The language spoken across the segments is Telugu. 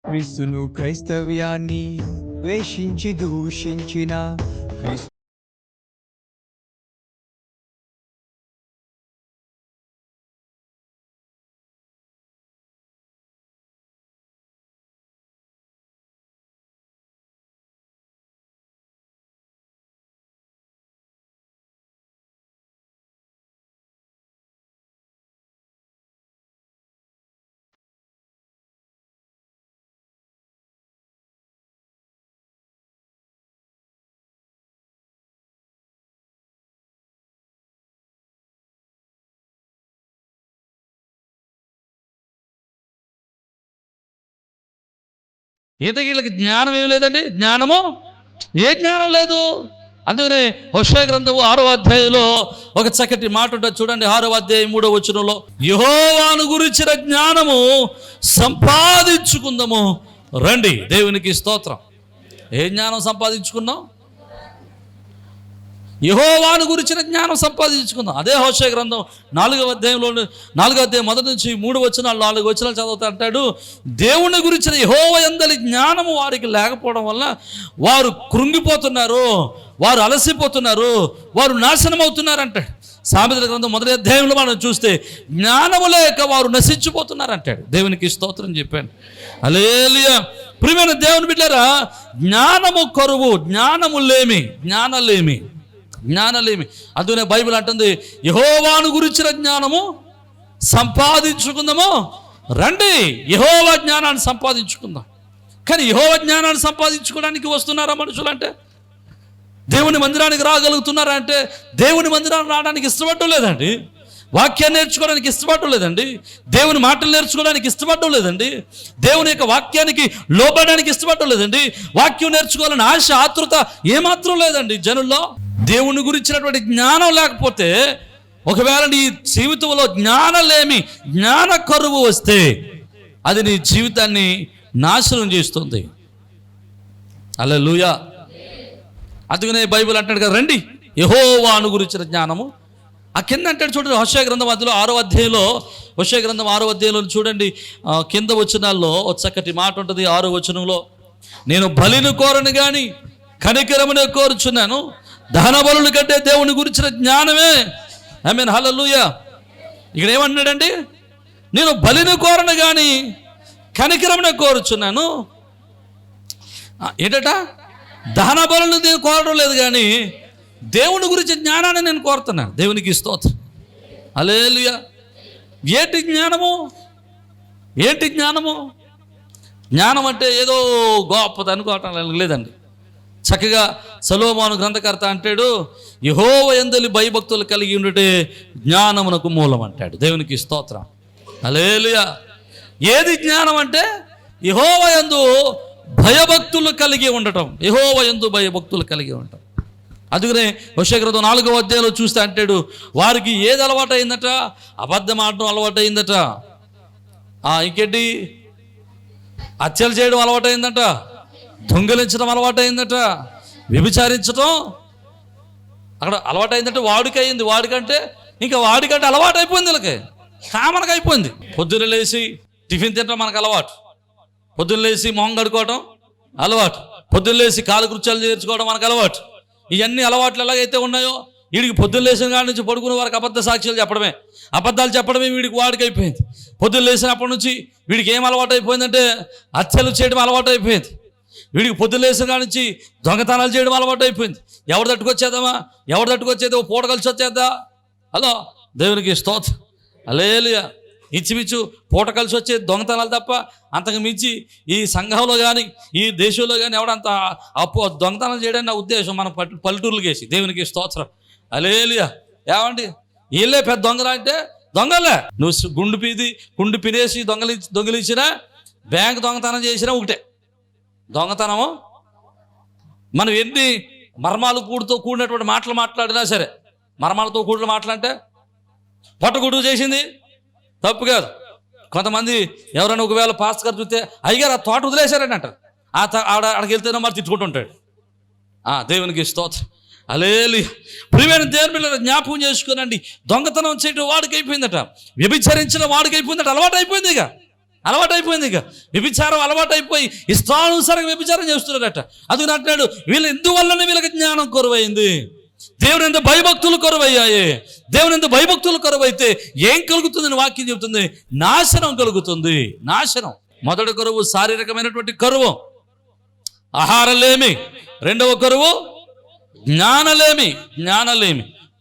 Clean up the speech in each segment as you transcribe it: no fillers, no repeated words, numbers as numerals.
క్రీస్తును క్రైస్తవ్యాన్ని ద్వేషించి దూషించిన క్రీస్తు ఈత వీళ్ళకి జ్ఞానం ఏమి లేదండి. జ్ఞానము ఏ జ్ఞానం లేదు. అందుకనే హోషేయ గ్రంథము 6వ అధ్యాయంలో ఒక చక్కటి మాట ఉంటుంది చూడండి. 6వ అధ్యాయం 3వ వచనంలో, యెహోవాను గురించిన జ్ఞానము సంపాదించుకుందాము రండి. దేవునికి స్తోత్రం. ఏ జ్ఞానం సంపాదించుకున్నాం? యెహోవాను గురించిన జ్ఞానం సంపాదించుకుందాం. అదే హోషేయ గ్రంథం 4వ అధ్యాయంలో 4వ అధ్యాయం 1 నుంచి 3 వచనాలు 4 వచనాలు చదువుతా అంటాడు, దేవుని గురించిన యెహోవా యందలి జ్ఞానము వారికి లేకపోవడం వల్ల వారు కృంగిపోతున్నారు, వారు అలసిపోతున్నారు, వారు నాశనం అవుతున్నారు అంటాడు. సామెతల గ్రంథం 1వ అధ్యాయంలో మనం చూస్తే జ్ఞానము లేక వారు నశించిపోతున్నారు అంటాడు. దేవునికి స్తోత్రం చెప్పాను. హల్లెలూయా. ప్రియమైన దేవుని బిడ్డలారా, జ్ఞానము కరువు, జ్ఞానలేమి. అందుకనే బైబిల్ అంటుంది, యెహోవాను గురించిన జ్ఞానము సంపాదించుకుందాము రండి. యెహోవా జ్ఞానాన్ని సంపాదించుకుందాం. కానీ యెహోవా జ్ఞానాన్ని సంపాదించుకోవడానికి వస్తున్నారా మనుషులు? అంటే దేవుని మందిరానికి రాగలుగుతున్నారా? అంటే దేవుని మందిరానికి రావడానికి ఇష్టపడటం లేదండి. వాక్యాన్ని నేర్చుకోవడానికి ఇష్టపడటం లేదండి. దేవుని మాటలు నేర్చుకోవడానికి ఇష్టపడటం లేదండి. దేవుని యొక్క వాక్యానికి లోబడడానికి ఇష్టపడటం లేదండి. వాక్యం నేర్చుకోవాలని ఆశ, ఆతృత ఏమాత్రం లేదండి జనుల్లో. దేవుని గురించినటువంటి జ్ఞానం లేకపోతే, ఒకవేళ నీ జీవితంలో జ్ఞాన కరువు వస్తే అది నీ జీవితాన్ని నాశనం చేస్తుంది. హల్లెలూయా. అందుకనే బైబిల్ అంటాడు కదా, రండి యెహోవాను గురించిన జ్ఞానము. ఆ కింద అంటాడు చూడండి, హోషేయ గ్రంథం మధ్యలో 6వ అధ్యాయంలో, హోషేయ గ్రంథం 6వ అధ్యాయంలో చూడండి, కింద వచనాల్లో ఒక చక్కటి మాట ఉంటుంది. 6వ వచనంలో, నేను బలిని కోరను కానీ కనికరమునే కోరుచున్నాను, దహన బలుల కంటే దేవుని గురించిన జ్ఞానమే. ఆమేన్, హల్లెలూయా. ఇక్కడ ఏమన్నాడండి? నేను బలిని కోరను కానీ కనికరమునే కోరుచున్నాను. ఏంటట? దహన బలులు నేను కోరడం లేదు కానీ దేవుని గురించి జ్ఞానాన్ని నేను కోరుతున్నాను. దేవునికి స్తోత్రం. హల్లెలూయా. ఏంటి జ్ఞానము? జ్ఞానం అంటే ఏదో గొప్పది అనుకోవటం లేదండి. చక్కగా సొలొమోను గ్రంథకర్త అంటాడు, యెహోవా యందలి భయభక్తులు కలిగి ఉండుటే జ్ఞానమునకు మూలం అంటాడు. దేవునికి స్తోత్రం. హల్లెలూయా. ఏది జ్ఞానం అంటే యెహోవా యందు భయభక్తులు కలిగి ఉండటం. యెహోవా యందు భయభక్తులు కలిగి ఉండటం. అందుకనే హోషేయ గ్రంథం 4వ అధ్యాయంలో చూస్తే అంటాడు, వారికి ఏది అలవాటు అయిందట? అబద్ధం ఆడటం అలవాటు అయిందట. ఇంకేంటి? హత్యలు చేయడం అలవాటు అయిందట, దొంగిలించడం అలవాటు అయిందట, వ్యభిచారించడం అక్కడ అలవాటు అయిందంటే వాడికి అయింది. వాడికంటే అలవాటు అయిపోయింది. వీళ్ళకి కామన్గా అయిపోయింది. పొద్దున్న లేచి టిఫిన్ తినడం మనకు అలవాటు, పొద్దున్న లేచి మొహం కడుకోవడం అలవాటు, పొద్దున్న లేచి కాలకృత్యాలు చేర్చుకోవడం మనకు అలవాటు. ఇవన్నీ అలవాట్లు ఎలాగైతే ఉన్నాయో, వీడికి పొద్దున్న లేచిన కాడి నుంచి పడుకునే వారికి అబద్ధాలు చెప్పడమే వాడికి అయిపోయింది. పొద్దున్న లేచినప్పటి నుంచి వీడికి ఏం అలవాటు అయిపోయిందంటే హత్యలు చేయడం అలవాటు అయిపోయింది. వీడికి పొద్దున్న లేచిన కాడి నుంచి దొంగతనాలు చేయడం అలవాటు అయిపోయింది. ఎవరు తట్టుకొచ్చేదో పూట కలిసి వచ్చేద్దా? హలో, దేవునికి స్తోత్రం. హల్లెలూయా. ఇచ్చిమిచ్చు పూట కలిసి వచ్చే దొంగతనాలు తప్ప అంతకు మించి ఈ సంఘంలో కానీ ఈ దేశంలో కానీ ఎవడంత దొంగతనాలు చేయడానికి నా ఉద్దేశం. మన పల్లెటూర్లు వేసి దేవునికి స్తోత్రం. హల్లెలూయా. ఏమండి, వీళ్ళే పెద్ద దొంగలు అంటే దొంగలే. నువ్వు గుండు పినేసి దొంగిలించినా, బ్యాంక్ దొంగతనం చేసినా ఒకటే దొంగతనము. మనం ఎన్ని మర్మాలు కూడినటువంటి మాటలు మాట్లాడినా సరే, మర్మాలతో కూడిన మాటలంటే పొట్టగుడు చేసింది తప్పు కాదు. కొంతమంది ఎవరైనా ఒకవేళ పాస్ గారు చూస్తే, అయ్యగారు ఆ తోట వదిలేశారని అంటారు. ఆడకి వెళ్తేనే మరి తిట్టుకుంటుంటాడు. దేవునికి స్తోత్రం. హల్లెలూయా. ప్రియమైన దేవుని పిల్లలు జ్ఞాపకం చేసుకోనండి, దొంగతనం చేయడం వాడికి అయిపోయిందట, వ్యభిచరించడం వాడికి అయిపోయిందట, అలవాటు అయిపోయింది. అలవాటైపోయింది. ఇక వ్యభిచారం అలవాటైపోయి ఇష్టానుసారంగా వ్యభిచారం చేస్తున్నారట. అందుకని అంటున్నాడు, వీళ్ళు ఎందువల్లనే వీళ్ళకి జ్ఞానం కొరవైంది. దేవుని ఎంత భయభక్తులు కొరవయ్యాయి. దేవుని ఎంత భయభక్తులు కొరవైతే ఏం కలుగుతుందని వాక్యం చెబుతుంది? నాశనం కలుగుతుంది. నాశనం. మొదటి కరువు శారీరకమైనటువంటి కరువు, ఆహారలేమి. రెండవ కరువు జ్ఞానలేమి.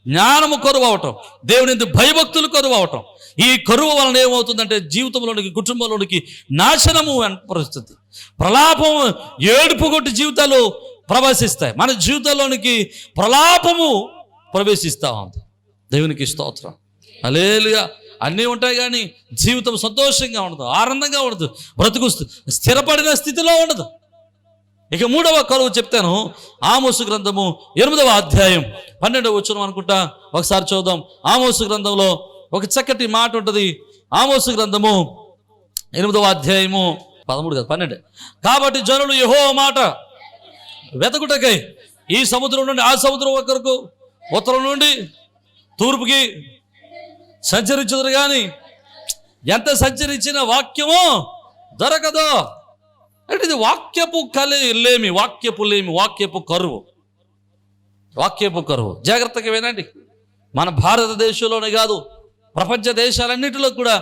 జ్ఞానము కరువు అవటం, దేవుని ఎంత భయభక్తులు కరువు అవటం. ఈ కరువు వలన ఏమవుతుందంటే జీవితంలోనికి, కుటుంబంలోనికి నాశనము పరిస్థితి, ప్రలాపం, ఏడుపు కొట్టి జీవితాలు ప్రవేశిస్తాయి. మన జీవితంలోనికి ప్రలాపము ప్రవేశిస్తూ ఉంది. దేవునికి స్తోత్రం. హల్లెలూయా. అన్నీ ఉంటాయి కానీ జీవితం సంతోషంగా ఉండదు, ఆనందంగా ఉండదు, బ్రతుకు స్థిరపడిన స్థితిలో ఉండదు. ఇక మూడవ కరువు చెప్తాను. ఆమోసు గ్రంథము 8వ అధ్యాయం 12వ వచనం అనుకుంటా, ఒకసారి చూద్దాం. ఆమోసు గ్రంథంలో ఒక చక్కటి మాట ఉంటుంది. ఆమోసు గ్రంథము 8వ అధ్యాయము 13 కాదు 12. కాబట్టి జనులు యెహోవా మాట వెతకుటకై ఈ సముద్రం నుండి ఆ సముద్రం వరకు, ఉత్తరం నుండి తూర్పుకి సంచరించుదురు కానీ ఎంత సంచరించిన వాక్యము దొరకదు. అంటే ఇది వాక్యపు లేమి, వాక్యపు కరువు. జాగ్రత్తగా వినండి. మన భారతదేశంలోనే కాదు, ప్రపంచ దేశాలన్నిటిలో కూడా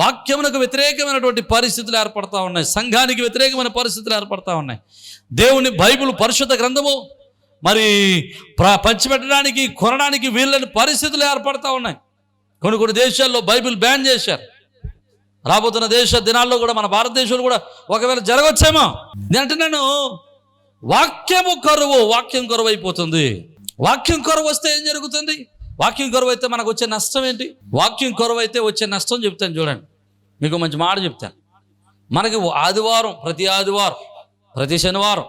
వాక్యమునకు వ్యతిరేకమైనటువంటి పరిస్థితులు ఏర్పడతా ఉన్నాయి. సంఘానికి వ్యతిరేకమైన పరిస్థితులు ఏర్పడతా ఉన్నాయి. దేవుని బైబిల్ పరిశుద్ధ గ్రంథము మరి పంచిపెట్టడానికి, కొనడానికి వీళ్ళని పరిస్థితులు ఏర్పడతా ఉన్నాయి. కొన్ని దేశాల్లో బైబిల్ బ్యాన్ చేశారు. రాబోతున్న దేశ దినాల్లో కూడా మన భారతదేశంలో కూడా ఒకవేళ జరగవచ్చేమో. నేను వాక్యం కరువు అయిపోతుంది. వాక్యం కరువు వస్తే ఏం జరుగుతుంది? వాక్యం కరువు అయితే మనకు వచ్చే నష్టం ఏంటి? వాక్యం కరువు అయితే వచ్చే నష్టం చెప్తాను చూడండి. మీకు మంచి మాట చెప్తాను. మనకి ప్రతి ఆదివారం, ప్రతి శనివారం,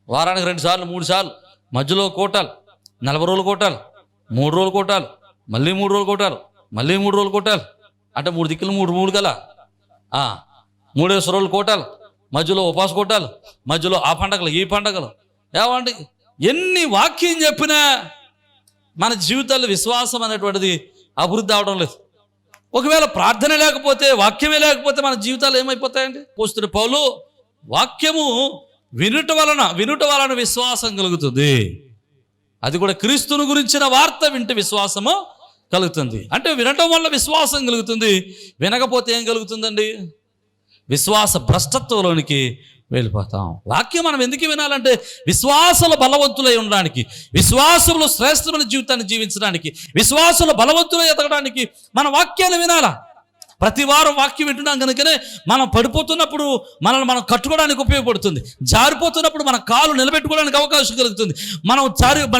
వారానికి 2 సార్లు 3 సార్లు, మధ్యలో కోటాలు, 40 రోజులు కోటాలు, 3 రోజులు కోటాలు, మళ్ళీ 3 రోజులు కోటాలు, మళ్ళీ 3 రోజులు కోటాలు, అంటే 3 దిక్కులు 3 కల 3 రోజులు కోటాలు, మధ్యలో ఉపాస కోటాలు, మధ్యలో ఆ పండగలు ఈ పండగలు. ఏమండి, ఎన్ని వాక్యం చెప్పినా మన జీవితాల్లో విశ్వాసం అనేటువంటిది అభివృద్ధి అవడం లేదు. ఒకవేళ ప్రార్థన లేకపోతే, వాక్యమే లేకపోతే మన జీవితాలు ఏమైపోతాయండి? అపోస్తలుడైన పౌలు వాక్యము వినుట వలన విశ్వాసం కలుగుతుంది. అది కూడా క్రీస్తుని గురించిన వార్త వింటే విశ్వాసము కలుగుతుంది. అంటే వినటం వల్ల విశ్వాసం కలుగుతుంది. వినకపోతే ఏం కలుగుతుందండి? విశ్వాస భ్రష్టత్వంలోనికి వెళ్ళిపోతాం. వాక్యం మనం ఎందుకు వినాలంటే విశ్వాసుల బలవంతులై ఉండడానికి, విశ్వాసంలో శ్రేష్టమైన జీవితాన్ని జీవించడానికి, విశ్వాసుల బలవంతులై ఎదగడానికి మన వాక్యాన్ని వినాలా. ప్రతి వారం వాక్యం వింటున్నాం కనుకనే మనం పడిపోతున్నప్పుడు మనల్ని మనం కట్టుకోవడానికి ఉపయోగపడుతుంది. జారిపోతున్నప్పుడు మన కాలు నిలబెట్టుకోవడానికి అవకాశం కలుగుతుంది. మన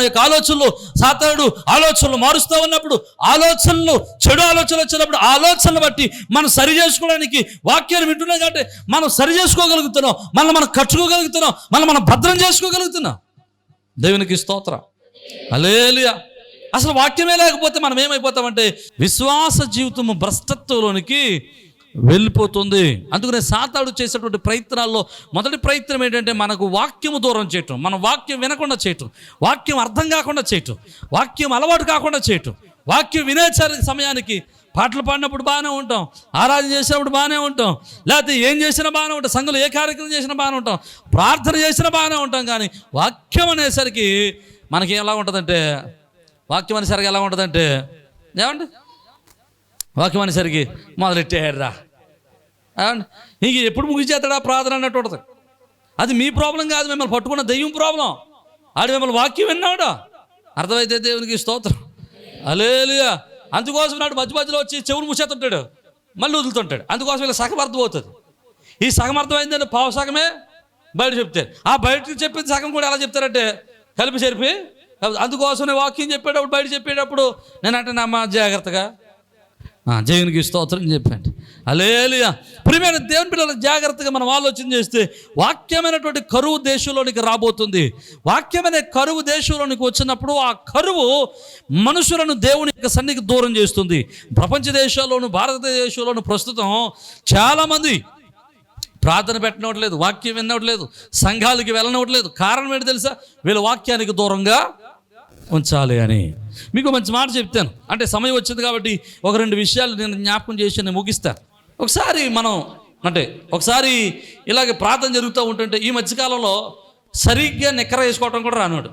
యొక్క ఆలోచనలు, సాతానుడు ఆలోచనలు మారుస్తూ ఉన్నప్పుడు, చెడు ఆలోచనలు వచ్చినప్పుడు ఆలోచనలు బట్టి మనం సరి చేసుకోవడానికి వాక్యాన్ని వింటున్నాం. కాబట్టి మనం సరి చేసుకోగలుగుతున్నాం, మనం కట్టుకోగలుగుతున్నాం, మనం భద్రం చేసుకోగలుగుతున్నాం. దేవునికి స్తోత్రం. హల్లెలూయా. అసలు వాక్యమే లేకపోతే మనం ఏమైపోతామంటే విశ్వాస జీవితము భ్రష్టత్వంలోనికి వెళ్ళిపోతుంది. అందుకనే సాతానుడు చేసేటువంటి ప్రయత్నాల్లో మొదటి ప్రయత్నం ఏంటంటే మనకు వాక్యము దూరం చేయటం, మన వాక్యం వినకుండా చేయటం, వాక్యం అర్థం కాకుండా చేయటం, వాక్యం అలవాటు కాకుండా చేయటం. వాక్యం వినే సమయానికి పాటలు పాడినప్పుడు బాగానే ఉంటాం, ఆరాధన చేసినప్పుడు బాగానే ఉంటాం, లేకపోతే ఏం చేసినా బాగానే ఉంటాం, సంఘంలో ఏ కార్యక్రమం చేసినా బాగానే ఉంటాం, ప్రార్థన చేసినా బాగానే ఉంటాం. కానీ వాక్యం అనేసరికి మనకి ఎలా ఉంటుందంటే, వాక్యం అనేసరికి ఎలా ఉంటుందంటే, ఏమండి, వాక్యం అనేసరికి మొదలెట్టారా ఏమండి, ఇంక ఎప్పుడు ముగిచేస్తాడా ప్రార్థన అన్నట్టు ఉంటుంది. అది మీ ప్రాబ్లం కాదు, మిమ్మల్ని పట్టుకున్న దెయ్యం ప్రాబ్లం. ఆడు మిమ్మల్ని వాక్యం విన్నాడు. అర్థమైతే దేవునికి స్తోత్రం. హల్లెలూయా. అందుకోసం నాడు మధ్యలో వచ్చి చెవులు మూసేస్తుంటాడు, మళ్ళీ వదులుతుంటాడు. అందుకోసం ఇలా సగం అర్థం అవుతుంది. ఈ సగం అర్థం అయిందంటే పావు సగమే బయట చెప్తారు. ఆ బయటకు చెప్పింది సగం కూడా ఎలా చెప్తారంటే కలిపి చెరిపి. అందుకోసం వాక్యం చెప్పేటప్పుడు, బయట చెప్పేటప్పుడు నేనంటే నమ్మ జాగ్రత్తగా దేవునికి స్తోత్రం చెప్పండి. హల్లెలూయా. ప్రియమైన దేవుని పిల్లలకు జాగ్రత్తగా మనం ఆలోచన చేస్తే వాక్యమైనటువంటి కరువు దేశంలోనికి రాబోతుంది. వాక్యమైన కరువు దేశంలోనికి వచ్చినప్పుడు ఆ కరువు మనుషులను దేవుని యొక్క సన్నిధికి దూరం చేస్తుంది. ప్రపంచ దేశాల్లోను, భారతదేశంలోను ప్రస్తుతం చాలామంది ప్రార్థన పెట్టనవట్లేదు, వాక్యం వినవట్లేదు, సంఘాలకి వెళ్ళనవట్లేదు. కారణం ఏంటి తెలుసా? వీళ్ళ వాక్యానికి దూరంగా ఉంచాలి అని. మీకు మంచి మాట చెప్తాను, అంటే సమయం వచ్చింది కాబట్టి 1-2 విషయాలు నేను జ్ఞాపకం చేసి నేను ముగిస్తాను. ఒకసారి మనం అంటే ఒకసారి ఇలాగే ప్రార్థన జరుగుతూ ఉంటుంటే ఈ మధ్యకాలంలో సరిగ్గా నెక్కర వేసుకోవటం కూడా రానివాడు.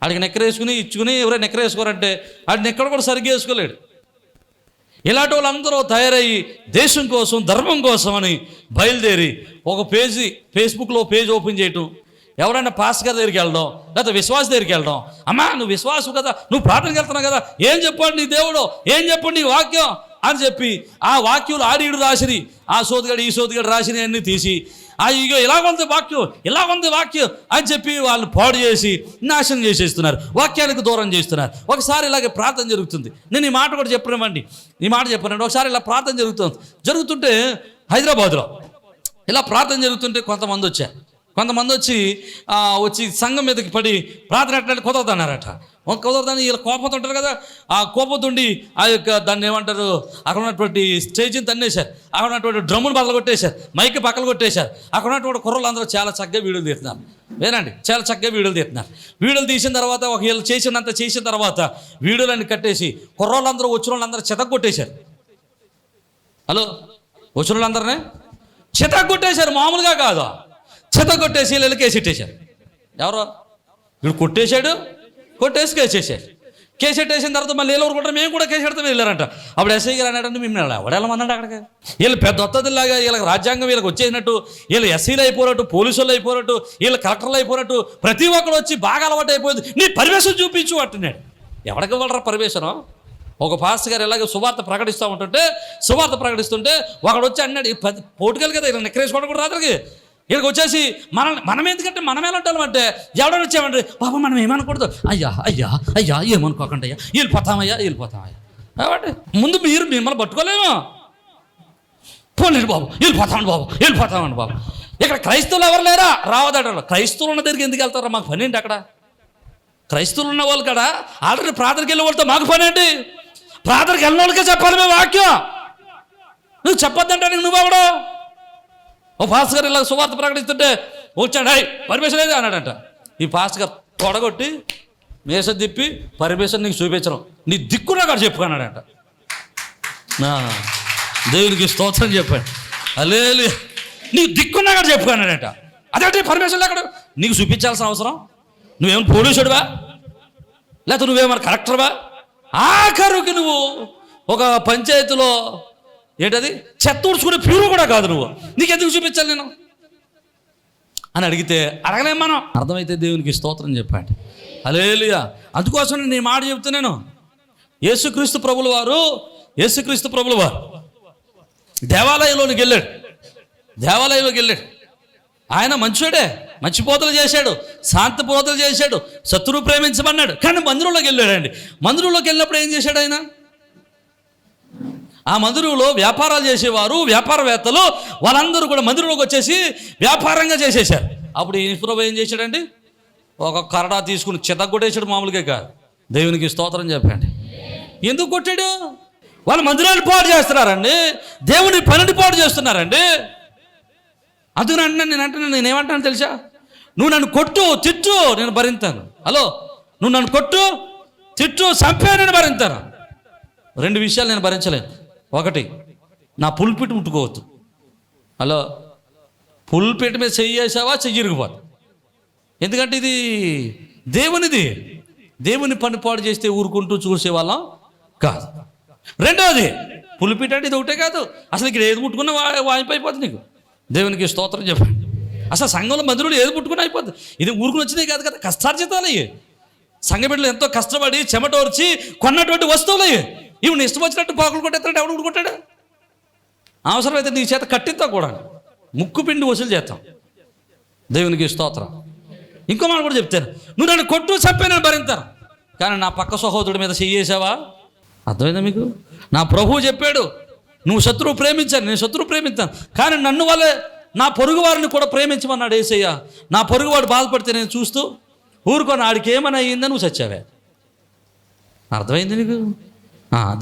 ఆడికి నెక్కర వేసుకుని ఇచ్చుకుని ఎవరైనా నెక్కర వేసుకోరంటే ఆడి నెక్కర కూడా సరిగ్గా వేసుకోలేడు. ఇలాంటి వాళ్ళందరూ తయారయ్యి దేశం కోసం ధర్మం కోసం అని బయలుదేరి ఒక పేజీ ఫేస్బుక్లో పేజ్ ఓపెన్ చేయటం, ఎవరైనా పాస్ గారి దగ్గరికి వెళ్ళడం, లేకపోతే విశ్వాస దగ్గరికి వెళ్ళడం, అమ్మా నువ్వు విశ్వాసం కదా, నువ్వు ప్రార్థనకి వెళ్తున్నావు కదా, ఏం చెప్పండి నీ దేవుడు, ఏం చెప్పండి నీ వాక్యం అని చెప్పి ఆ వాక్యులు ఆడిడు రాసిని, ఆ సోదిగడు ఈ సోదిగడు రాసిని అన్నీ తీసి ఇగో ఇలాగొంది వాక్యం అని చెప్పి వాళ్ళు పాడు చేసి నాశనం చేసేస్తున్నారు, వాక్యానికి దూరం చేస్తున్నారు. ఒకసారి ఇలాగే ప్రార్థన జరుగుతుంది. నేను ఈ మాట కూడా చెప్పినామండి, ఒకసారి ఇలా ప్రార్థన జరుగుతుంటే హైదరాబాద్లో ఇలా ప్రార్థన జరుగుతుంటే కొంతమంది వచ్చి సంఘం మీదకి పడి ప్రార్థన ఎట్లా కుదరదన్నారట. కుదరదని వీళ్ళ కోపంతో ఉంటారు కదా, ఆ కోపంతో ఆ యొక్క దాన్ని ఏమంటారు, అక్కడ ఉన్నటువంటి స్టేజ్ని తన్నేశారు, అక్కడ ఉన్నటువంటి డ్రమ్మును బదలు కొట్టేశారు, మైక్ పక్కలు కొట్టేశారు. అక్కడ ఉన్నటువంటి కుర్రలు అందరూ చాలా చక్కగా వీడియోలు తీస్తున్నారు. వేనండి, చాలా చక్కగా వీడియోలు తీస్తున్నారు. వీడియోలు తీసిన తర్వాత ఒక వీళ్ళు చేసిన తర్వాత వీడియోలన్నీ కట్టేసి కుర్రోళ్ళందరూ వచ్చిన వాళ్ళందరూ చెతగొట్టేశారు. హలో, వచ్చిన వాళ్ళందరినీ చెతగొట్టేశారు, మామూలుగా కాదు, చెతగొట్టేసి వీళ్ళు కేసెట్టేశారు. ఎవరో వీడు కొట్టేసి కేసెట్టేసిన తర్వాత మళ్ళీ వీళ్ళు కూడా మేము కూడా కేసెడతాం వెళ్ళారంట. అప్పుడు ఎస్ఐ గారు అన్నాడంటే మిమ్మల్ని ఎవడెళ్ళమన్నాడు అక్కడికి, వీళ్ళు పెద్ద ఒత్తదిలాగా వీళ్ళకి రాజ్యాంగం వీళ్ళకి వచ్చేసినట్టు, వీళ్ళు ఎస్సీలు అయిపోయినట్టు, పోలీసులు అయిపోయినట్టు, వీళ్ళు కలెక్టర్లు అయిపోయినట్టు, ప్రతి ఒక్కరు వచ్చి బాగా అలవాటు అయిపోయింది, నీ పర్మిషన్ చూపించు అంటున్నాడు. ఎవరికి వాళ్ళరా పర్మిషన్? ఒక పాస్టర్ గారు ఇలాగే సువార్త ప్రకటిస్తుంటే ఒకడు వచ్చి అన్నాడు, పోటుకెళ్ళి కదా ఇలా నెక్కరేసుకోవడం కూడా రాత్రికి, వీళ్ళకి వచ్చేసి మనం ఎందుకంటే మనం ఎలా ఉంటామంటే ఎవడో వచ్చామంటే బాబా మనం ఏమనకూడదు, అయ్యా ఏమనుకోకండి అయ్యా, వెళ్ళిపోతామయ్యా కాబట్టి ముందు మీరు మిమ్మల్ని పట్టుకోలేము, పోలేదు బాబు వెళ్ళిపోతామండి బాబు. ఇక్కడ క్రైస్తవులు ఎవరు లేరా? రావదట. క్రైస్తవులు ఉన్న దగ్గరికి ఎందుకు వెళ్తారా? మాకు పని ఏంటి అక్కడ? క్రైస్తవులు ఉన్న వాళ్ళు కదా ఆల్రెడీ ప్రార్థనకి వెళ్ళే వాళ్ళతో మాకు పని ఏంటి? ప్రార్థనకి వెళ్ళిన వాళ్ళకే చెప్పాలి మేము వాక్యం. నువ్వు చెప్పొద్దంటే నువ్వు ఎవడో? ఓ పాస్టర్ గారు ఇలా సువార్త ప్రకటిస్తుంటే వచ్చాడు, పర్మిషన్ లేదు అన్నాడంట. ఈ పాస్టర్ గారు తొడగొట్టి మేసం తిప్పి పర్మిషన్ నీకు చూపించడం, నీ దిక్కున్నా కాదు చెప్పుకున్నాడంట. దేవునికి స్తోత్రం చెప్పాడు. అలేలు, నీ దిక్కున్నా కాదు చెప్పుకున్నాడంట. అదేంటి పర్మిషన్ లేకుండా నీకు చూపించాల్సిన అవసరం? నువ్వేమో పోలీసుడివా, లేకపోతే నువ్వేమన్నా కలెక్టర్వా? ఆఖరుకి నువ్వు ఒక పంచాయతీలో ఏంటది చెత్త ఊడ్చుకునే ప్యూరు కూడా కాదు, నువ్వు నీకెందుకు చూపించాలి నేను అని అడిగితే అడగలేం మనం. అర్థమైతే దేవునికి స్తోత్రం చెప్పండి. హల్లెలూయా. అందుకోసం నేను ఈ మాట చెప్తున్నాను. యేసుక్రీస్తు ప్రభుల వారు దేవాలయంలోకి వెళ్ళాడు. ఆయన మంచోడే, మంచి పోతలు చేశాడు, శాంతి పోతలు చేశాడు, శత్రువు ప్రేమించమన్నాడు. కానీ మందిరంలోకి వెళ్ళాడండి. మందిరంలోకి వెళ్ళినప్పుడు ఏం చేశాడు ఆయన? ఆ మందిరంలో వ్యాపారాలు చేసేవారు, వ్యాపారవేత్తలు వాళ్ళందరూ కూడా మందిరంలోకి వచ్చేసి వ్యాపారంగా చేసేసారు. అప్పుడు ఈ ప్రభు ఏం చేశాడండి? ఒక కరడా తీసుకుని చెతగొట్టేసాడు. మామూలుగా కాదు. దేవునికి స్తోత్రం చెప్పండి. ఎందుకు కొట్టాడు? వాళ్ళు మందిరాన్ని పాడు చేస్తున్నారండి, దేవుని పనిని పాడు చేస్తున్నారండి. అందుకని నేనేమంటాను తెలుసా? నువ్వు నన్ను కొట్టు, తిట్టు, నేను భరింతాను. హలో, నువ్వు నన్ను కొట్టు, తిట్టు, చంపే, నేను భరింతాను. రెండు విషయాలు నేను భరించలేను. ఒకటి, నా పుల్పిట్ ముట్టుకోవద్దు. హలో, పుల్పిట్ మీద చెయ్యేసావా చెయ్యిరిగిపోదు. ఎందుకంటే ఇది దేవుని పని పాడు చేస్తే ఊరుకుంటూ చూసేవాళ్ళం కాదు. రెండవది, పుల్పిట్ అంటే ఇది ఒకటే కాదు, అసలు ఇక్కడ ఏది ముట్టుకున్నా వాయిపోయిపోతుంది. నీకు దేవునికి స్తోత్రం చెప్పండి. అసలు సంఘంలో మందిరంలో ఏది ముట్టుకుని అయిపోతుంది. ఇది ఊరుకుని వచ్చినాయి కాదు కదా, కష్టార్జితాలు అయ్యి. సంఘ బిడ్డలు ఎంతో కష్టపడి చెమటోర్చి కొన్నటువంటి వస్తువులు అయ్యి. ఇవి ఇష్టం వచ్చినట్టు పాకులు కొట్టేస్తాడు. ఎవడు ఊరుకుంటాడు? అవసరమైతే నీ చేత కట్టిస్తా కూడా ముక్కు పిండి వసూలు చేస్తాం. దేవునికి స్తోత్రం. ఇంకో మాట కూడా చెప్తాను, నువ్వు నన్ను కొట్టు చంపే నేను భరింతాను, కానీ నా పక్క సహోదరుడి మీద చెయ్యేసావా? అర్థమైందా మీకు? నా ప్రభువు చెప్పాడు, నువ్వు శత్రువు ప్రేమించాను, నేను శత్రువు ప్రేమించాను, కానీ నన్ను వల్లే నా పొరుగు వారిని కూడా ప్రేమించమన్నాడు యేసయ్య. నా పొరుగువాడు బాధపడితే నేను చూస్తూ ఊరుకొని ఆడికి ఏమని అయ్యిందా నువ్వు చచ్చావే. అర్థమైంది నీకు?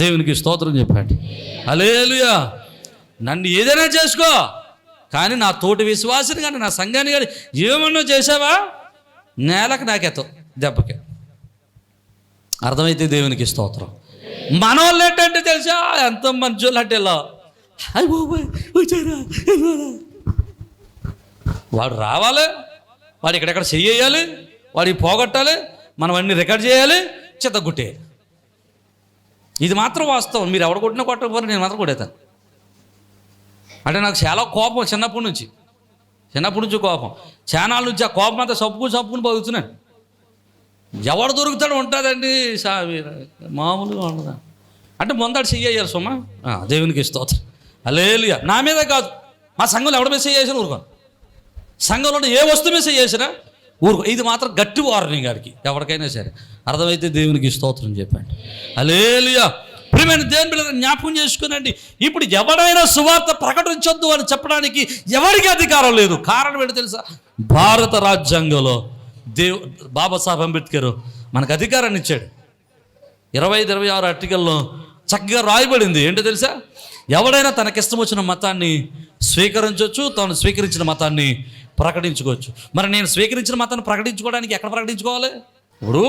దేవునికి స్తోత్రం చెప్పండి. హల్లెలూయా. నన్ను ఏదైనా చేసుకో, కానీ నా తోటి విశ్వాసిని కానీ నా సంఘాన్ని కానీ ఏమన్నా చేసావా నేలకు నాకెత్తావు దెబ్బకి. అర్థమైతే దేవునికి స్తోత్రం. మనోళ్ళు ఏంటంటే తెలుసా, ఎంతో మంచోళ్ళు అంటే అయ్యి బాబోయ్ వచ్చారా, వాడు రావాలి, వాడు ఎక్కడెక్కడ చెయ్యాలి, వాడికి పోగొట్టాలి, మనం అన్ని రికార్డ్ చేయాలి, చెత్తగుట్టేయాలి. ఇది మాత్రం వాస్తవం. మీరు ఎవడు కొట్టినా కొట్టకపోతే నేను మాత్రం కొట్టేస్తాను. అంటే నాకు చాలా కోపం చిన్నప్పటి నుంచి కోపం. చానాల నుంచి ఆ కోపం అంతా సప్పుకుని బతుకుతున్నాను. ఎవడు దొరుకుతాడు ఉంటుందండి మామూలుగా ఉండదా. అంటే ముందాడు చెయ్యాలి సుమా, దేవునికి స్తోత్రం. హల్లెలూయా. నా మీద కాదు, మా సంఘంలో ఎవడ మీద చేసిన ఊరుకోను. సంఘంలో ఏ వస్తువు మీద చేసినా ఊరుకో. ఇది మాత్రం గట్టి వార్నింగ్ గారికి ఎవరికైనా సరే అర్థమైతే దేవునికి స్తోత్రం చెప్పండి. హల్లెలూయా. ప్రియమైన దేవుని బిడ్డలారా, జ్ఞాపకం చేసుకునండి. ఇప్పుడు ఎవడైనా సువార్త ప్రకటించొద్దు అని చెప్పడానికి ఎవరికి అధికారం లేదు. కారణం ఏంటో తెలుసా? భారత రాజ్యాంగంలో బాబాసాహెబ్ అంబేద్కర్ మనకు అధికారాన్ని ఇచ్చాడు. 25-26 ఆర్టికల్లో చక్కగా రాయబడింది. ఏంటో తెలుసా? ఎవడైనా తనకిష్టం వచ్చిన మతాన్ని స్వీకరించవచ్చు, తాను స్వీకరించిన మతాన్ని ప్రకటించుకోవచ్చు. మరి నేను స్వీకరించిన మతాన్ని ప్రకటించుకోవడానికి ఎక్కడ ప్రకటించుకోవాలి? ఇప్పుడు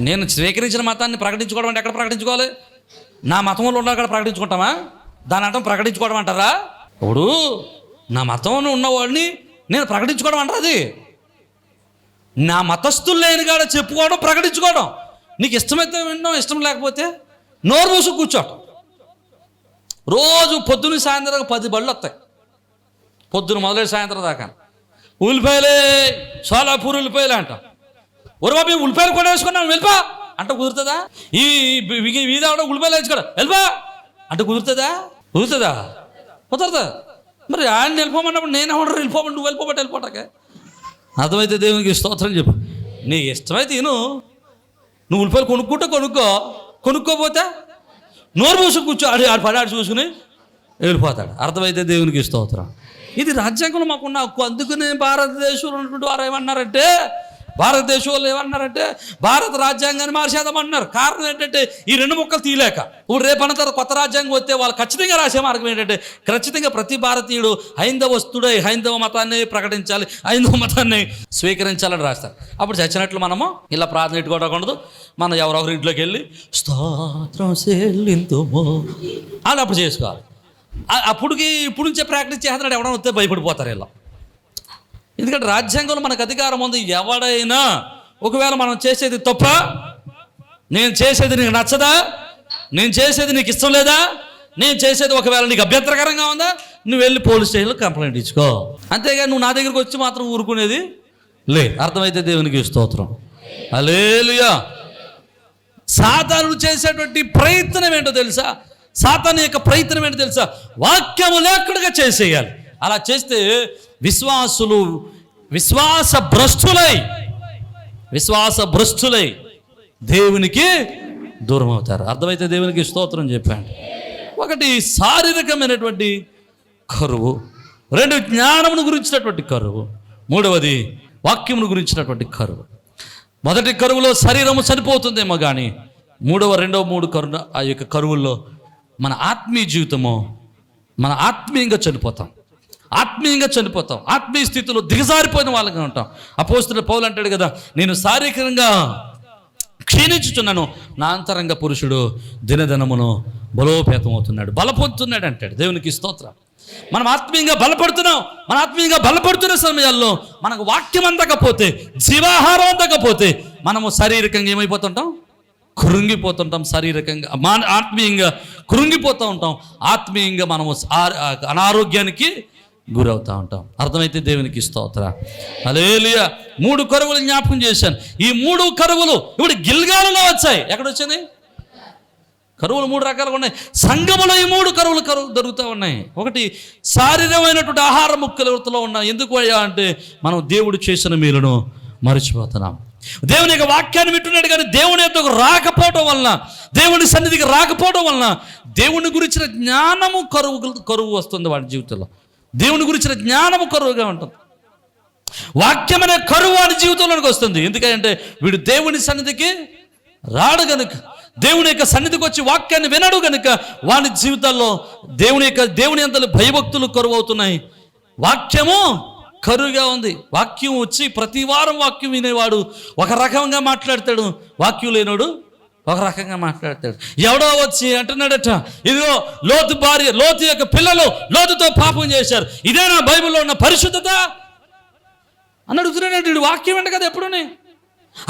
నేను స్వీకరించిన మతాన్ని ప్రకటించుకోవడం అంటే ఎక్కడ ప్రకటించుకోవాలి? నా మతంలో ఉన్న అక్కడ ప్రకటించుకుంటామా? దాని అర్థం ప్రకటించుకోవడం అంటారా? ఇప్పుడు నా మతంలో ఉన్నవాడిని నేను ప్రకటించుకోవడం అంటారు. అది నా మతస్థులు లేని కాడ చెప్పుకోవడం, ప్రకటించుకోవడం. నీకు ఇష్టమైతే వినడం, ఇష్టం లేకపోతే నోరు మూసుకు కూర్చోటం. రోజు పొద్దున్న సాయంత్రం 10 బళ్ళు వస్తాయి. పొద్దున మొదలై సాయంత్రం దాకా ఉల్లిపాయలే, సోలాపూర్ ఉల్లిపాయలే అంట. ఒరు బాబు ఉల్లిపాయలు కూడా వేసుకున్నాను వెళ్ళిపా అంటే కుదురుతుందా? ఈ వీధి ఆవిడ ఉల్లిపాయలు వేసుకోవడం వెళ్ళిపా అంటే కుదురుతుందా? కుదరదా? మరి ఆయన వెళ్ళిపోమన్నప్పుడు నేను ఎవరు వెళ్ళిపోమని నువ్వు వెళ్ళిపోటాకే. అర్థమైతే దేవునికి స్తోత్రం చెప్పు. నీకు ఇష్టమైతే నువ్వు ఉల్లిపాయలు కొనుక్కోపోతే నోరు మూసుకు కూర్చో, ఆడు పడాడు చూసుకుని వెళ్ళిపోతాడు. అర్థమైతే దేవునికి స్తోత్రం. ఇది రాజ్యాంగంలో మాకున్న హక్కు. అందుకనే భారతదేశంలో ఉన్నటువంటి వారు ఏమన్నారంటే, భారతదేశంలో ఏమన్నారంటే భారత రాజ్యాంగాన్ని మార్చేద్దామన్నారు. కారణం ఏంటంటే ఈ 2 ముక్కలు తీయలేక. ఇప్పుడు రేపన్న తర్వాత కొత్త రాజ్యాంగం వస్తే వాళ్ళు ఖచ్చితంగా రాసే మార్గం ఏంటంటే ఖచ్చితంగా ప్రతి భారతీయుడు హైందవస్తుడై హైందవ మతాన్ని ప్రకటించాలి, హైందవ మతాన్ని స్వీకరించాలని రాస్తారు. అప్పుడు చచ్చినట్లు మనము ఇలా ప్రార్థన పెట్టుకోవడం, మనం ఎవరెవరి ఇంట్లోకి వెళ్ళి స్తోత్రం చెల్లింతుమో అని అప్పుడు చేసుకోవాలి. ఇప్పుడు నుంచే ప్రాక్టీస్ చేస్తున్నాడు. ఎవడన్నా వస్తే భయపడిపోతారు ఇలా. ఎందుకంటే రాజ్యాంగంలో మనకు అధికారం ఉంది. ఎవడైనా ఒకవేళ మనం చేసేది తప్ప, నేను చేసేది నీకు నచ్చదా, నేను చేసేది నీకు ఇష్టం లేదా, నేను చేసేది ఒకవేళ నీకు అభ్యంతరకరంగా ఉందా, నువ్వు వెళ్ళి పోలీస్ స్టేషన్లో కంప్లైంట్ ఇచ్చుకో. అంతేగా నువ్వు నా దగ్గరికి వచ్చి మాత్రం ఊరుకునేది లే. అర్థమైతే దేవునికి స్తోత్రం. హల్లెలూయా. సాతాను చేసేటువంటి ప్రయత్నం ఏంటో తెలుసా? సాతాను యొక్క ప్రయత్నం ఏంటో తెలుసా? వాక్యము లేకుండా చేసేయాలి. అలా చేస్తే విశ్వాసులు విశ్వాస భ్రష్టులై దేవునికి దూరం అవుతారు. అర్థమైతే దేవునికి స్తోత్రం చెప్పాను. 1 శారీరకమైనటువంటి కరువు, 2 జ్ఞానమును గురించినటువంటి కరువు, 3వది వాక్యమును గురించినటువంటి కరువు. మొదటి కరువులో శరీరము చనిపోతుందేమో కానీ 3 కరువు, ఆ యొక్క కరువుల్లో మన ఆత్మీయ జీవితము, మన ఆత్మీయంగా చనిపోతాం. ఆత్మీయ స్థితిలో దిగజారిపోయిన వాళ్ళగా ఉంటాం. అపోస్తలుడు పౌలు అంటాడు కదా, నేను శారీరకంగా క్షీణించుచున్నాను, నా అంతరంగ పురుషుడు దినదినమును బలోపేతం అవుతున్నాడు, బలపొందుతున్నాడు అంటాడు. దేవునికి స్తోత్రం. మనం ఆత్మీయంగా బలపడుతున్నాం. మన ఆత్మీయంగా బలపడుతున్న సమయాల్లో మనకు వాక్యం అందకపోతే, జీవాహారం అందకపోతే మనము శారీరకంగా ఏమైపోతుంటాం? కృంగిపోతుంటాం. శారీరకంగా ఆత్మీయంగా కృంగిపోతూ ఉంటాం. ఆత్మీయంగా మనము అనారోగ్యానికి గురవుతూ ఉంటాం. అర్థమైతే దేవునికి స్తోత్ర. హల్లెలూయా. 3 కరువులు జ్ఞాపకం చేశాను. ఈ 3 కరువులు ఇప్పుడు గిల్గాలులో వచ్చాయి. ఎక్కడ వచ్చింది? కరువులు 3 రకాలుగా ఉన్నాయి. సంఘములో ఈ 3 కరువులు దొరుకుతూ ఉన్నాయి. ఒకటి శారీరమైనటువంటి ఆహార ముక్కలతో ఉన్నాయి. ఎందుకు అయ్యా అంటే మనం దేవుడు చేసిన మేలును మర్చిపోతున్నాం. దేవుని యొక్క వాక్యాన్ని వింటున్నాడు కానీ దేవుని యొక్క రాకపోవడం వలన, దేవుని సన్నిధికి రాకపోవడం వలన దేవుని గురించిన జ్ఞానము కరువు వస్తుంది వాడి జీవితంలో. దేవుని గురించిన జ్ఞానము కరువుగా ఉంటుంది. వాక్యం అనే కరువు వాడి జీవితంలోకి వస్తుంది. ఎందుకంటే వీడు దేవుని సన్నిధికి రాడు గనుక, దేవుని యొక్క సన్నిధికి వచ్చి వాక్యాన్ని వినడు గనుక వాడి జీవితాల్లో దేవుని అంతలో భయభక్తులు కరువు అవుతున్నాయి. వాక్యము కరువుగా ఉంది. వాక్యం వచ్చి ప్రతి వారం వాక్యం వినేవాడు ఒక రకంగా మాట్లాడతాడు, వాక్యం లేనోడు ఒక రకంగా మాట్లాడతాడు. ఎవడో వచ్చి అంటున్నాడట, ఇదిగో లోతు భార్య, లోతు యొక్క పిల్లలు లోతుతో పాపం చేశారు, ఇదే నా బైబిల్లో ఉన్న పరిశుద్ధత అని అడుగుతున్నాడు. వాక్యం ఏంట కదా ఎప్పుడునే,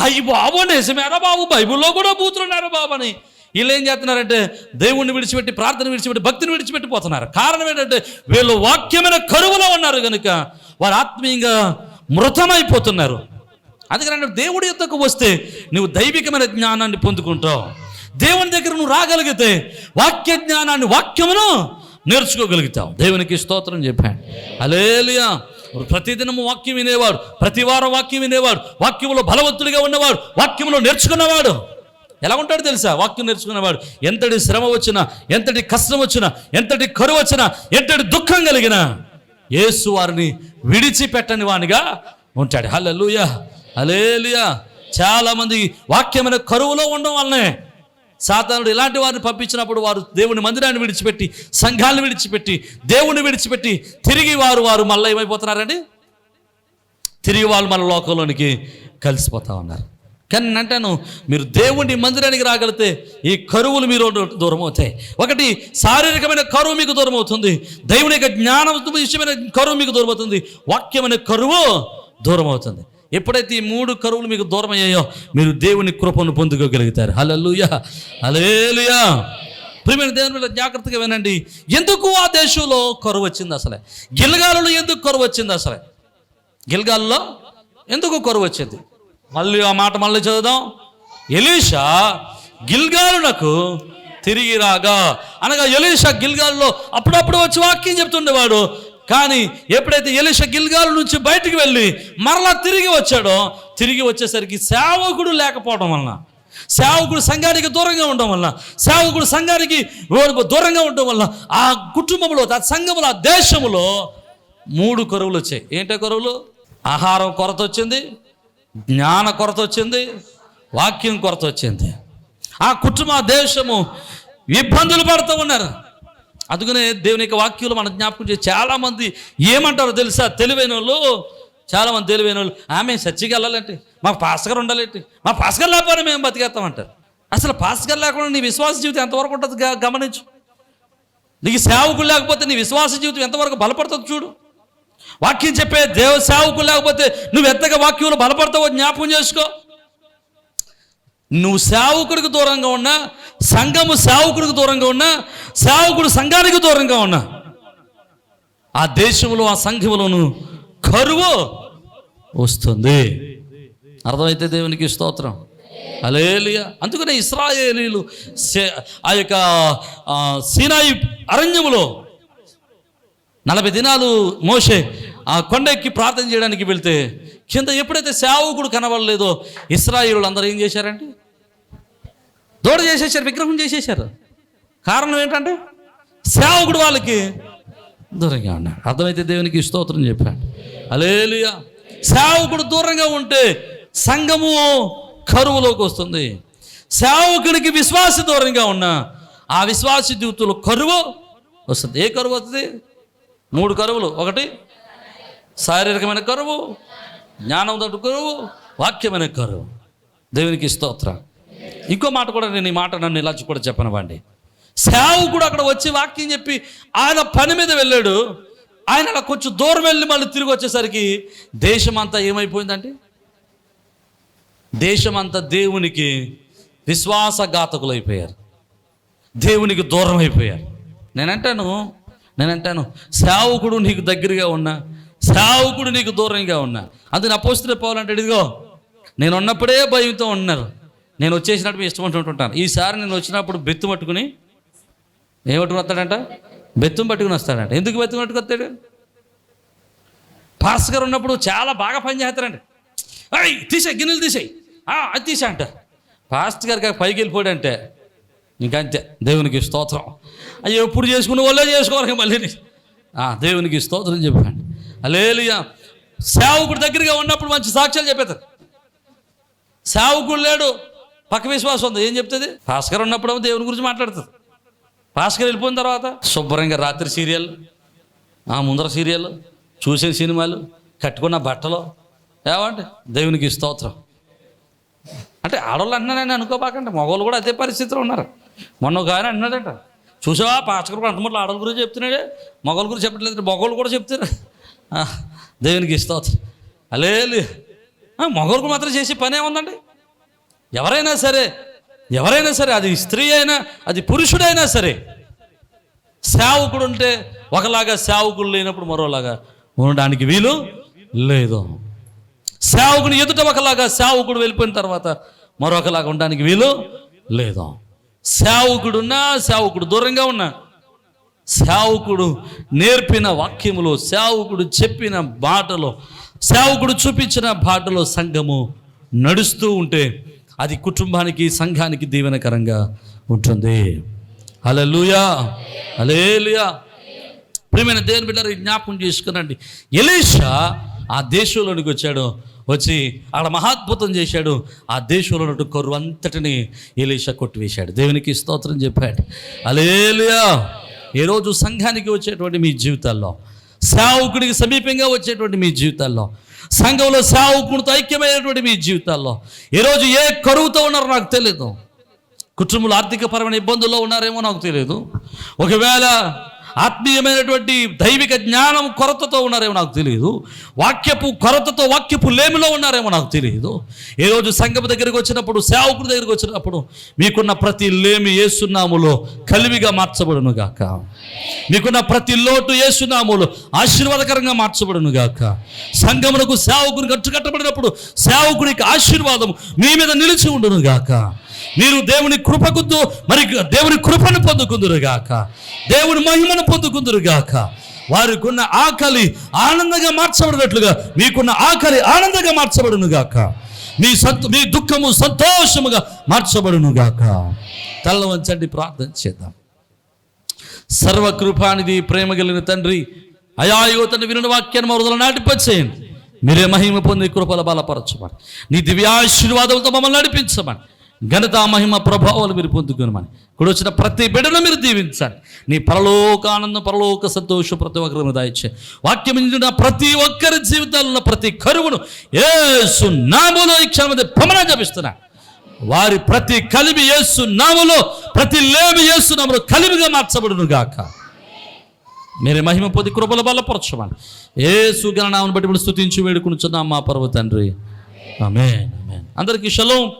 అయ్యి బాబు నిజమేరా బాబు, బైబిల్లో కూడా బూతులున్నారా బాబు అని. వీళ్ళు ఏం చేస్తున్నారంటే దేవుణ్ణి విడిచిపెట్టి, ప్రార్థన విడిచిపెట్టి, భక్తిని విడిచిపెట్టిపోతున్నారు. కారణం ఏంటంటే వీళ్ళు వాక్యమైన కరువులో ఉన్నారు కనుక వారు ఆత్మీయంగా మృతమైపోతున్నారు. అందుకని దేవుడి యొద్దకు వస్తే నువ్వు దైవికమైన జ్ఞానాన్ని పొందుకుంటావు. దేవుని దగ్గర నువ్వు రాగలిగితే వాక్య జ్ఞానాన్ని, వాక్యమును నేర్చుకోగలుగుతావు. దేవునికి స్తోత్రం చెప్పాను. హల్లెలూయా. ప్రతిదినము వాక్యం వినేవాడు, ప్రతి వారం వాక్యం వినేవాడు, వాక్యములో బలవంతుడిగా ఉన్నవాడు, వాక్యములో నేర్చుకున్నవాడు ఎలా ఉంటాడు తెలుసా? వాక్యం నేర్చుకున్నవాడు ఎంతటి శ్రమ వచ్చినా, ఎంతటి కష్టం వచ్చినా, ఎంతటి కరువు వచ్చినా, ఎంతటి దుఃఖం కలిగినా యేసు వారిని విడిచిపెట్టని వానిగా ఉంటాడు. హల్లెలూయా, హల్లెలూయా. చాలామంది వాక్యమైన కరువులో ఉండడం వల్లనే సాతానుడు ఇలాంటి వారిని పంపించినప్పుడు వారు దేవుని మందిరాన్ని విడిచిపెట్టి, సంఘాలను విడిచిపెట్టి, దేవుని విడిచిపెట్టి తిరిగి వారు మళ్ళీ ఏమైపోతున్నారండి? తిరిగి వాళ్ళు మన లోకంలోనికి కలిసిపోతా ఉన్నారు. కానీ అంటాను, మీరు దేవుని మందిరానికి రాగలిగితే ఈ కరువులు మీరు దూరం అవుతాయి. ఒకటి శారీరకమైన కరువు మీకు దూరం అవుతుంది, దేవుని యొక్క జ్ఞానం విషయమైన కరువు మీకు దూరం అవుతుంది, వాక్యమైన కరువు దూరం అవుతుంది. ఎప్పుడైతే ఈ 3 కరువులు మీకు దూరం అయ్యాయో మీరు దేవుని కృపను పొందుకోగలుగుతారు. హల్లెలూయా, హల్లెలూయా. ప్రియమైన దేవుని వల్ల జాగ్రత్తగా వినండి. ఎందుకు ఆ దేశంలో కరువు వచ్చింది? అసలే గిల్గాలులో ఎందుకు కరువు వచ్చింది? అసలే గిల్గాల్లో ఎందుకు కరువు వచ్చింది? మళ్ళీ ఆ మాట మళ్ళీ చదువుదాం. ఎలీషా గిల్గాలునకు తిరిగి రాగా, అనగా ఎలీషా గిల్గాలులో అప్పుడప్పుడు వచ్చి వాక్యం చెప్తుండేవాడు. కానీ ఎప్పుడైతే ఎలీషా గిల్గాలు నుంచి బయటికి వెళ్ళి మరలా తిరిగి వచ్చాడో, తిరిగి వచ్చేసరికి సేవకుడు లేకపోవడం వలన, సేవకుడు సంఘానికి దూరంగా ఉండడం వల్ల, సేవకుడు సంఘానికి దూరంగా ఉండడం వల్ల ఆ కుటుంబంలో, ఆ సంఘంలో, ఆ దేశంలో 3 కరువులు వచ్చాయి. ఏంటో కరువులు? ఆహారం కొరత వచ్చింది, జ్ఞాన కొరత వచ్చింది, వాక్యం కొరత వచ్చింది. ఆ కుటుంబ దేశము ఇబ్బందులు పడుతూ ఉన్నారు. అందుకనే దేవుని యొక్క వాక్యంలో మనం జ్ఞాపకం చేసి చాలామంది ఏమంటారో తెలుసా? తెలివైన వాళ్ళు, చాలామంది తెలివైన వాళ్ళు, ఆమె చర్చికి వెళ్ళాలంటే, మాకు పాస్టర్ ఉండాలంటే, మా పాస్టర్ లేకపోతే మేము బతికేస్తామంటారు. అసలు పాస్టర్ లేకుండా నీ విశ్వాస జీవితం ఎంతవరకు ఉంటుంది గమనించు. నీకు సేవకులు లేకపోతే నీ విశ్వాస జీవితం ఎంతవరకు బలపడుతుంది చూడు. వాక్యం చెప్పే సేవకులు లేకపోతే నువ్వు ఎంతగా వాక్యంలో బలపడతావో జ్ఞాపకం చేసుకో. నువ్వు సేవకుడికి దూరంగా ఉన్నా, సంఘము సేవకుడికి దూరంగా ఉన్నా, సేవకుడు సంఘానికి దూరంగా ఉన్నా, ఆ దేశంలో, ఆ సంఘములోను కరువు వస్తుంది. అర్థమైతే దేవునికి స్తోత్రం. హల్లెలూయా. అందుకనే ఇశ్రాయేలీయులు ఆ యొక్క సీనాయి అరణ్యములో 40 దినాలు మోషే ఆ కొండ ఎక్కి ప్రార్థన చేయడానికి వెళ్తే కింద ఎప్పుడైతే సేవకుడు కనబడలేదో ఇశ్రాయేలీయులు అందరూ ఏం చేశారంటే దూడ చేసేసారు, విగ్రహం చేసేసారు. కారణం ఏంటంటే సేవకుడు వాళ్ళకి దూరంగా ఉన్నాడు. అర్థమైతే దేవునికి స్తోత్రం చెప్పాడు. హల్లెలూయా. సేవకుడు దూరంగా ఉంటే సంఘము కరువులోకి వస్తుంది. సేవకుడికి విశ్వాస దూరంగా ఉన్నా ఆ విశ్వాస జీవితంలో కరువు వస్తుంది. ఏ కరువు వస్తుంది? 3 కరువులు. ఒకటి శారీరకమైన కరువు, జ్ఞానం కరువు, వాక్యమైన కరువు. దేవునికి స్తోత్రం. ఇంకో మాట కూడా, నేను ఈ మాట నన్ను ఇలా కూడా చెప్పనివ్వండి. సేవకుడు అక్కడ వచ్చి వాక్యం చెప్పి ఆయన పని మీద వెళ్ళాడు. ఆయన అలా కొంచెం దూరం వెళ్ళి మళ్ళీ తిరిగి వచ్చేసరికి దేశమంతా ఏమైపోయిందంటే, దేశమంతా దేవునికి విశ్వాసఘాతకులు అయిపోయారు, దేవునికి దూరం అయిపోయారు. నేనంటాను సేవకుడు నీకు దగ్గరగా ఉన్నా, సేవకుడు నీకు దూరంగా ఉన్నా. అందుకని అపోస్తలుడు పౌలు అంటాడు, ఇదిగో నేను ఉన్నప్పుడే భయంతో ఉన్నారు, నేను వచ్చేసినప్పుడు ఇష్టం ఉంటుంటాను. ఈసారి నేను వచ్చినప్పుడు బెత్తు పట్టుకుని ఏమట్టుకుని వస్తాడంట? బెత్తం పట్టుకుని వస్తాడంట. ఎందుకు బెత్తం పట్టుకు వస్తాడు? పాస్టర్ గారు ఉన్నప్పుడు చాలా బాగా పని చేస్తారండి. అయ్ తీసేయి, గిన్నెలు తీసేయి, అది తీసా అంట. పాస్టర్ గారికి పైకి వెళ్ళిపోయాడంటే ఇంకంతే. దేవునికి స్తోత్రం. అయ్యో ఎప్పుడు చేసుకునే వాళ్ళే చేసుకోవాలి మళ్ళీ. దేవునికి స్తోత్రం చెప్పండి. హల్లెలూయా. సేవకుడు దగ్గరగా ఉన్నప్పుడు మంచి సాక్ష్యాలు చెప్పేస్తారు. సేవకుడు లేడు, పక్క విశ్వాసం ఉంది, ఏం చెప్తుంది? భాస్కర్ ఉన్నప్పుడు దేవుని గురించి మాట్లాడుతుంది. భాస్కర్ వెళ్ళిపోయిన తర్వాత శుభ్రంగా రాత్రి సీరియల్, ముందర సీరియల్, చూసే సినిమాలు, కట్టుకున్న బట్టలు, ఏమంటే దేవునికి స్తోత్రం. అంటే ఆడవాళ్ళు అంటున్నారని అనుకోపాకండి, మగవాళ్ళు కూడా అదే పరిస్థితిలో ఉన్నారు. మొన్న ఒక ఆయన అన్నాడట, చూసావా పాస్టర్ అంతమంది ఆడవాళ్ళ గురించి చెప్తున్నాడే, మగవాళ్ళ గురించి చెప్పట్లేదు, మగవాళ్ళు కూడా చెప్తారు. దేవునికి స్తోత్రం. అలేలు. మగవాళ్ళకు మాత్రం చేసే పని ఏముందండి? ఎవరైనా సరే అది స్త్రీ అయినా అది పురుషుడైనా సరే, సేవకుడు ఉంటే ఒకలాగా, సేవకుడు లేనప్పుడు మరోలాగా ఉండడానికి వీలు లేదు. సేవకుని ఎదుట ఒకలాగా, సేవకుడు వెళ్ళిపోయిన తర్వాత మరొకలాగా ఉండడానికి వీలు లేదు. సేవకుడున్నా, సేవకుడు దూరంగా ఉన్నా, సేవకుడు నేర్పిన వాక్యములో, సేవకుడు చెప్పిన బాటలో, సేవకుడు చూపించిన బాటలో సంఘము నడుస్తూ ఉంటే అది కుటుంబానికి, సంఘానికి దీవెనకరంగా ఉంటుంది. హల్లెలూయా, హల్లెలూయా. ప్రియమైన దేవుని బిడ్డలారా, జ్ఞాపకం చేసుకునండి. ఎలీషా ఆ దేశంలోనికి వచ్చాడు, వచ్చి అక్కడ మహాద్భుతం చేశాడు. ఆ దేశంలో ఉన్న కరువు అంతటిని ఎలీషా కొట్టివేశాడు. దేవునికి స్తోత్రం చెప్పాడు. హల్లెలూయా. ఈరోజు సంఘానికి వచ్చేటువంటి మీ జీవితాల్లో, సేవకుడికి సమీపంగా వచ్చేటువంటి మీ జీవితాల్లో, సంఘంలో సేవకుడితో ఐక్యమైనటువంటి మీ జీవితాల్లో ఈరోజు ఏ కరువుతో ఉన్నారో నాకు తెలియదు. కుటుంబంలో ఆర్థికపరమైన ఇబ్బందుల్లో ఉన్నారేమో నాకు తెలియదు. ఒకవేళ ఆత్మీయమైనటువంటి దైవిక జ్ఞానం కొరతతో ఉన్నారేమో నాకు తెలియదు. వాక్యపు కొరతతో, వాక్యపు లేమిలో ఉన్నారేమో నాకు తెలియదు. ఈరోజు సంఘం దగ్గరికి వచ్చినప్పుడు, సేవకుడి దగ్గరికి వచ్చినప్పుడు మీకున్న ప్రతి లేమి యేసు నామములో కలివిగా మార్చబడును గాక. మీకున్న ప్రతి లోటు యేసు నామములో ఆశీర్వాదకరంగా మార్చబడును గాక. సంఘమునకు సేవకునికి కట్టుకట్టబడినప్పుడు సేవకుడికి ఆశీర్వాదం మీ మీద నిలిచి ఉండును గాక. మీరు దేవుని కృపకు, మరి దేవుని కృపను పొందుకుందురు గాక, దేవుని మహిమను పొందుకుందురు గాక. వారికి ఉన్న ఆకలి ఆనందంగా మార్చబడినట్లుగా మీకున్న ఆకలి ఆనందంగా మార్చబడును గాక. మీ దుఃఖము సంతోషముగా మార్చబడును గాక. తల వంచండి, ప్రార్థన చేద్దాం. సర్వకృపానిధి, ప్రేమ కలిగిన తండ్రి, అయా యువతను వినున్న వాక్యాన్ని మా హృదయంలో నాటిపచ్చేయండి. మీరే మహిమ పొంది కృపల బలపరచమని, నీ దివ్యాశీర్వాదంతో మమ్మల్ని నడిపించమని, ఘనత మహిమ ప్రభావాలు మీరు పొందుకునమని, ఇక్కడ వచ్చిన ప్రతి బిడ్డను మీరు దీవించండి. నీ పరలోక ఆనందం, పరలోక సంతోషం ప్రతి ఒక్కరు దయచేయండి. వాక్యం వింటున్న ప్రతి ఒక్కరి జీవితాల్లో ప్రతి కరువును యేసు నామములో ఈ క్షణం పొమ్మని జపిస్తున్నా. వారి ప్రతి కలిమి యేసు నామములో, ప్రతి లేమి యేసు నామములో కలిమిగా మార్చబడును గాక. మీరే మహిమ పొంది కృపల బలపరచమని యేసు ఘన నామమును బట్టి స్తుతించి వేడుకొనుచున్నాం మా పరమ తండ్రి. ఆమేన్, ఆమేన్. అందరికీ షలోమ్.